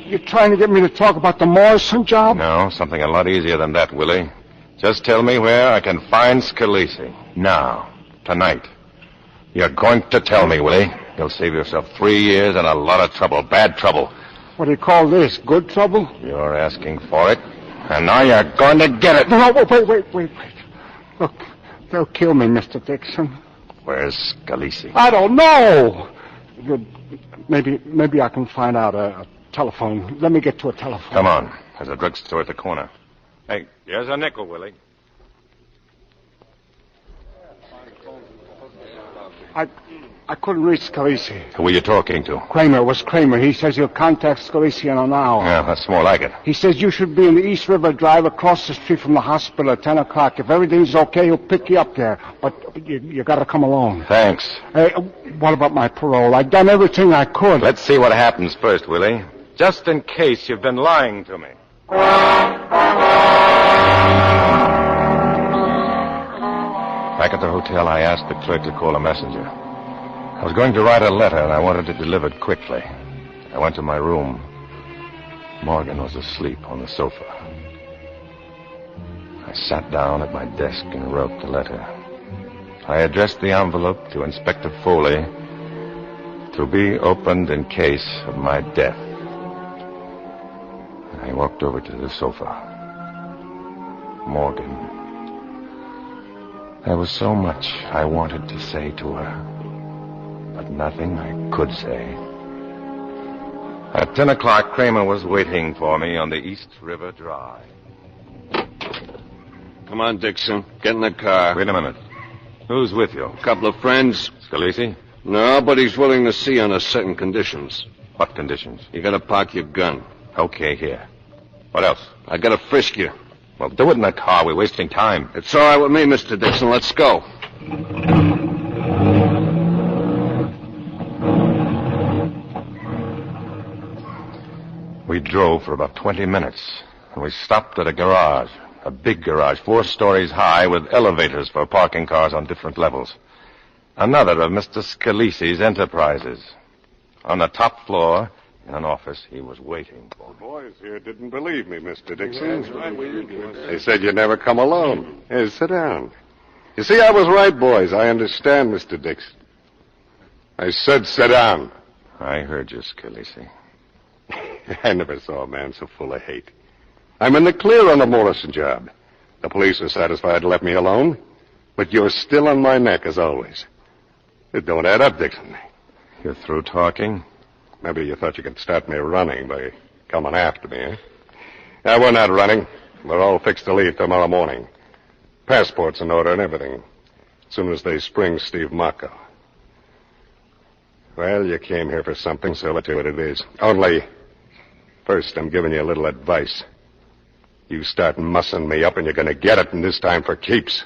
You're trying to get me to talk about the Morrison job? No, something a lot easier than that, Willie. Just tell me where I can find Scalise. Now. Tonight. You're going to tell me, Willie. You'll save yourself 3 years and a lot of trouble. Bad trouble. What do you call this? Good trouble? You're asking for it. And now you're going to get it. No, wait. Look, they'll kill me, Mr. Dixon. Where's Scalise? I don't know. Maybe I can find out a telephone. Let me get to a telephone. Come on. There's a drugstore at the corner. Hey, here's a nickel, Willie. I couldn't reach Scalise. Who were you talking to? Kramer. It was Kramer. He says he'll contact Scalise in an hour. Yeah, that's more like it. He says you should be in the East River Drive across the street from the hospital at 10 o'clock. If everything's okay, he'll pick you up there. But you got to come along. Thanks. Hey, what about my parole? I've done everything I could. Let's see what happens first, Willie. Just in case you've been lying to me. Back at the hotel, I asked the clerk to call a messenger. I was going to write a letter, and I wanted it delivered quickly. I went to my room. Morgan was asleep on the sofa. I sat down at my desk and wrote the letter. I addressed the envelope to Inspector Foley to be opened in case of my death. I walked over to the sofa. Morgan. There was so much I wanted to say to her, but nothing I could say. At 10 o'clock, Kramer was waiting for me on the East River Drive. Come on, Dixon. Get in the car. Wait a minute. Who's with you? A couple of friends. Scalisi? No, but he's willing to see under certain conditions. What conditions? You gotta park your gun. Okay, here. What else? I gotta frisk you. Well, do it in the car. We're wasting time. It's all right with me, Mr. Dixon. Let's go. We drove for about 20 minutes, and we stopped at a garage. A big garage, 4 stories high, with elevators for parking cars on different levels. Another of Mr. Scalisi's enterprises. On the top floor, in an office, he was waiting for me. The boys here didn't believe me, Mr. Dixon. They said you'd never come alone. Here, sit down. You see, I was right, boys. I understand, Mr. Dixon. I said sit down. I heard you, Scalisi. I never saw a man so full of hate. I'm in the clear on the Morrison job. The police are satisfied to let me alone, but you're still on my neck, as always. It don't add up, Dixon. You're through talking? Maybe you thought you could start me running by coming after me, eh? Now, we're not running. We're all fixed to leave tomorrow morning. Passports in order and everything. As soon as they spring Steve Marco. Well, you came here for something, so let's see what it is. Only, first, I'm giving you a little advice. You start mussing me up, and you're going to get it, and this time for keeps.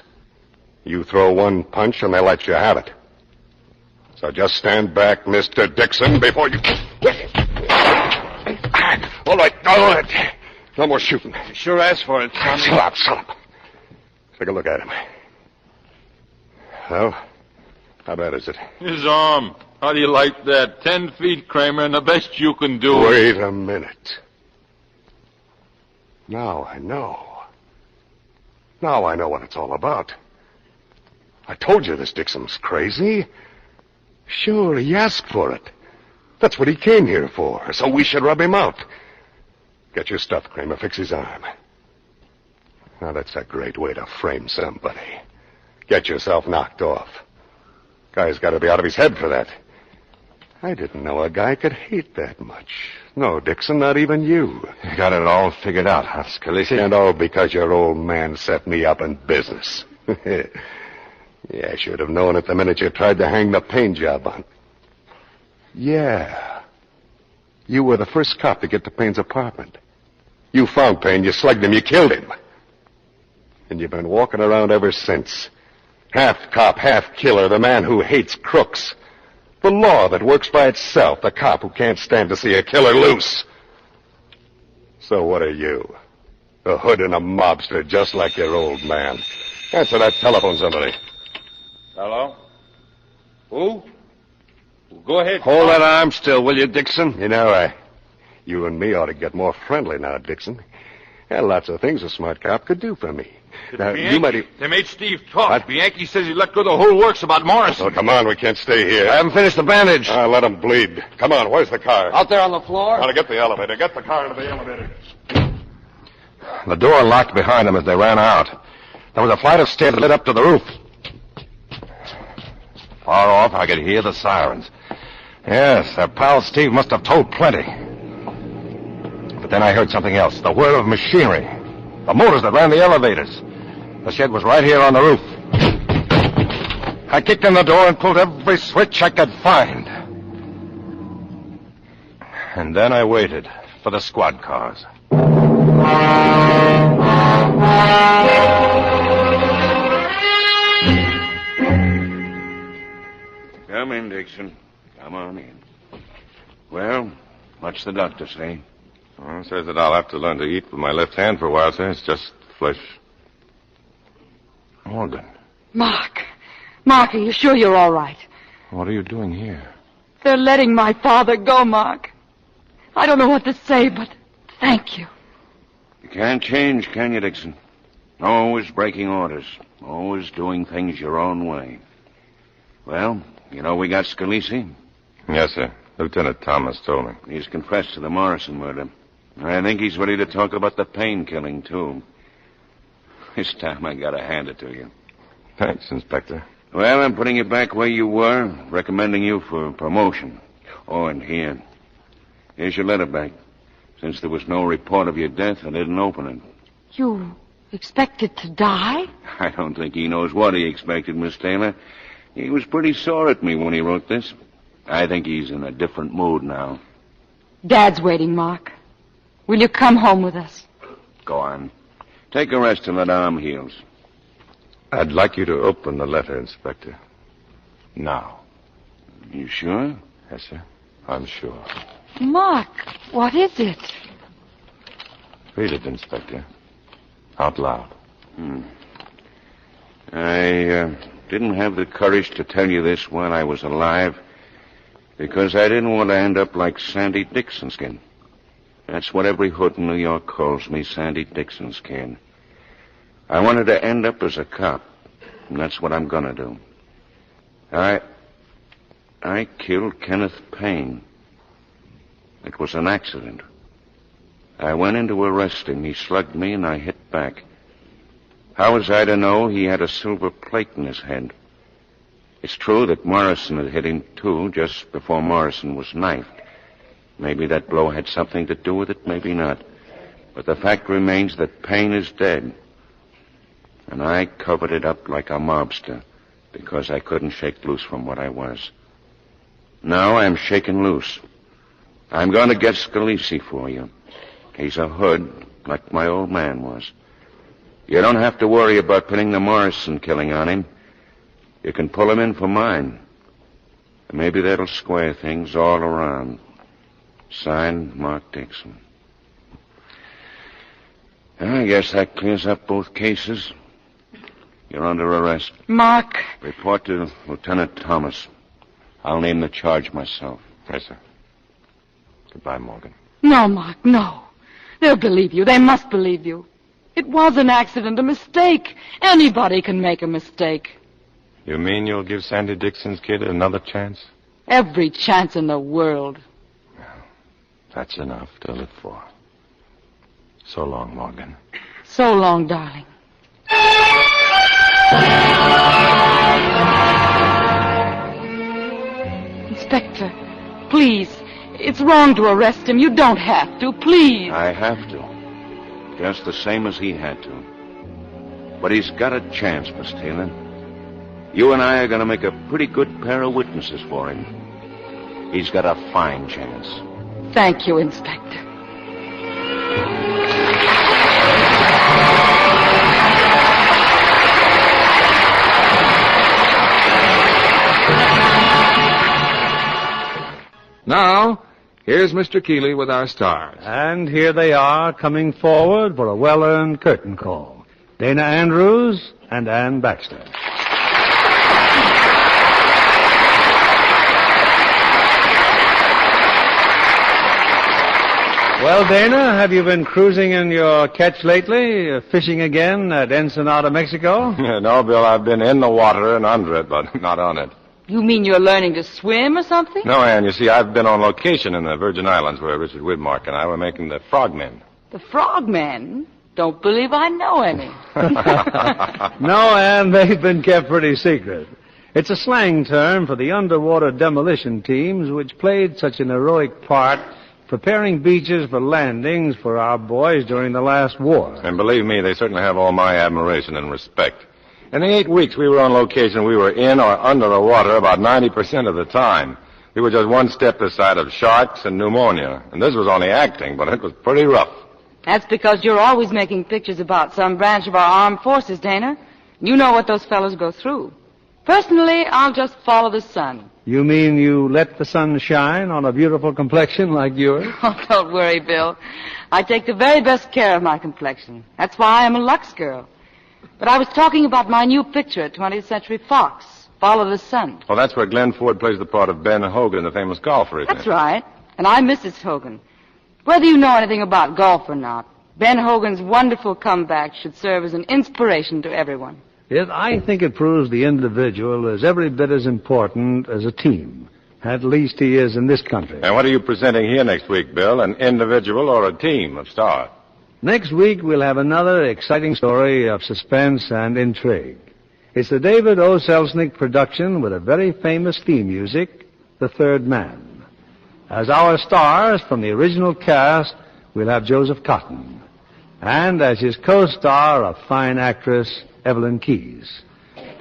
You throw one punch, and they let you have it. So just stand back, Mr. Dixon, before you... All right. No more shooting. Sure asked for it, Tommy. Shut up. Take a look at him. Well, how bad is it? His arm. How do you like that? 10 feet, Kramer, and the best you can do. Wait a minute. Now I know. Now I know what it's all about. I told you this Dixon's crazy. Sure, he asked for it. That's what he came here for, so we should rub him out. Get your stuff, Kramer. Fix his arm. Now, that's a great way to frame somebody. Get yourself knocked off. Guy's got to be out of his head for that. I didn't know a guy could hate that much. No, Dixon, not even you. You got it all figured out, huh, Scalisi? And all because your old man set me up in business. Yeah, I should have known it the minute you tried to hang the paint job on. Yeah. You were the first cop to get to Payne's apartment. You found Payne, you slugged him, you killed him. And you've been walking around ever since. Half cop, half killer, the man who hates crooks. The law that works by itself, the cop who can't stand to see a killer loose. So what are you? A hood and a mobster just like your old man. Answer that telephone, somebody. Hello? Who? Go ahead. Hold that arm still, will you, Dixon? You know, you and me ought to get more friendly now, Dixon. There are lots of things a smart cop could do for me. Now, you might... They made Steve talk. What? Bianchi says he let go the whole works about Morrison. Oh, come on, we can't stay here. I haven't finished the bandage. Let him bleed. Come on, where's the car? Out there on the floor? Now, get the elevator. Get the car into the elevator. The door locked behind them as they ran out. There was a flight of stairs that led up to the roof. Far off, I could hear the sirens. Yes, their pal Steve must have told plenty. But then I heard something else, the whir of machinery. The motors that ran the elevators. The shed was right here on the roof. I kicked in the door and pulled every switch I could find. And then I waited for the squad cars. Come in, Dixon. Come on in. Well, what's the doctor say? Well, he says that I'll have to learn to eat with my left hand for a while, sir. It's just flesh. Morgan. Mark, are you sure you're all right? What are you doing here? They're letting my father go, Mark. I don't know what to say, but thank you. You can't change, can you, Dixon? Always breaking orders. Always doing things your own way. Well, you know we got Scalisi? Yes, sir. Lieutenant Thomas told me. He's confessed to the Morrison murder. I think he's ready to talk about the Payne killing, too. This time I gotta hand it to you. Thanks, Inspector. Well, I'm putting you back where you were, recommending you for promotion. Oh, and here's your letter back. Since there was no report of your death, I didn't open it. You expected to die? I don't think he knows what he expected, Miss Taylor. He was pretty sore at me when he wrote this. I think he's in a different mood now. Dad's waiting, Mark. Will you come home with us? Go on. Take a rest till that arm heals. I'd like you to open the letter, Inspector. Now. You sure? Yes, sir. I'm sure. Mark, what is it? Read it, Inspector. Out loud. I didn't have the courage to tell you this while I was alive because I didn't want to end up like Sandy Dixon's kid. That's what every hood in New York calls me, Sandy Dixon's kid. I wanted to end up as a cop, and that's what I'm gonna do. I killed Kenneth Payne. It was an accident. I went in to arrest him. He slugged me, and I hit back. How was I to know he had a silver plate in his head? It's true that Morrison had hit him, too, just before Morrison was knifed. Maybe that blow had something to do with it, maybe not. But the fact remains that Payne is dead. And I covered it up like a mobster because I couldn't shake loose from what I was. Now I'm shaking loose. I'm going to get Scalisi for you. He's a hood, like my old man was. You don't have to worry about pinning the Morrison killing on him. You can pull him in for mine. And maybe that'll square things all around. Signed, Mark Dixon. I guess that clears up both cases. You're under arrest. Mark. Report to Lieutenant Thomas. I'll name the charge myself. Yes, sir. Goodbye, Morgan. No, Mark, no. They'll believe you. They must believe you. It was an accident, a mistake. Anybody can make a mistake. You mean you'll give Sandy Dixon's kid another chance? Every chance in the world. That's enough to live for. So long, Morgan. So long, darling. Inspector, please. It's wrong to arrest him. You don't have to. Please. I have to. Just the same as he had to. But he's got a chance, Miss Taylor. You and I are going to make a pretty good pair of witnesses for him. He's got a fine chance. Thank you, Inspector. Now, here's Mr. Keeley with our stars. And here they are, coming forward for a well-earned curtain call. Dana Andrews and Ann Baxter. Well, Dana, have you been cruising in your ketch lately? Fishing again at Ensenada, Mexico? No, Bill, I've been in the water and under it, but not on it. You mean you're learning to swim or something? No, Ann, you see, I've been on location in the Virgin Islands where Richard Widmark and I were making the Frogmen. The Frogmen? Don't believe I know any. No, Ann, they've been kept pretty secret. It's a slang term for the underwater demolition teams which played such an heroic part preparing beaches for landings for our boys during the last war. And believe me, they certainly have all my admiration and respect. In the 8 weeks we were on location, we were in or under the water about 90% of the time. We were just one step this side of sharks and pneumonia. And this was only acting, but it was pretty rough. That's because you're always making pictures about some branch of our armed forces, Dana. You know what those fellows go through. Personally, I'll just follow the sun. You mean you let the sun shine on a beautiful complexion like yours? Oh, don't worry, Bill. I take the very best care of my complexion. That's why I'm a Lux girl. But I was talking about my new picture at 20th Century Fox, follow the sun. Well, that's where Glenn Ford plays the part of Ben Hogan, the famous golfer, isn't That's it? right. And I'm Mrs. Hogan. Whether you know anything about golf or not, Ben Hogan's wonderful comeback should serve as an inspiration to everyone. Yes, I think it proves the individual is every bit as important as a team. At least he is in this country. And what are you presenting here next week, Bill? An individual or a team of stars? Next week, we'll have another exciting story of suspense and intrigue. It's the David O. Selznick production with a very famous theme music, The Third Man. As our stars from the original cast, we'll have Joseph Cotton. And as his co-star, a fine actress, Evelyn Keyes.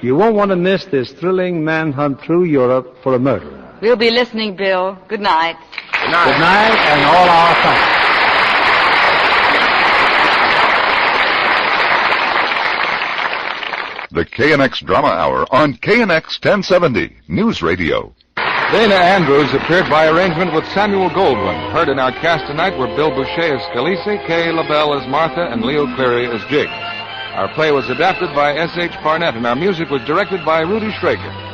You won't want to miss this thrilling manhunt through Europe for a murderer. We'll be listening, Bill. Good night. Good night. Good night, and all our thanks. The KNX Drama Hour on KNX 1070 News Radio. Dana Andrews appeared by arrangement with Samuel Goldwyn. Heard in our cast tonight were Bill Boucher as Scalise, Kay LaBelle as Martha, and Leo Cleary as Jig. Our play was adapted by S.H. Barnett, and our music was directed by Rudy Schrager.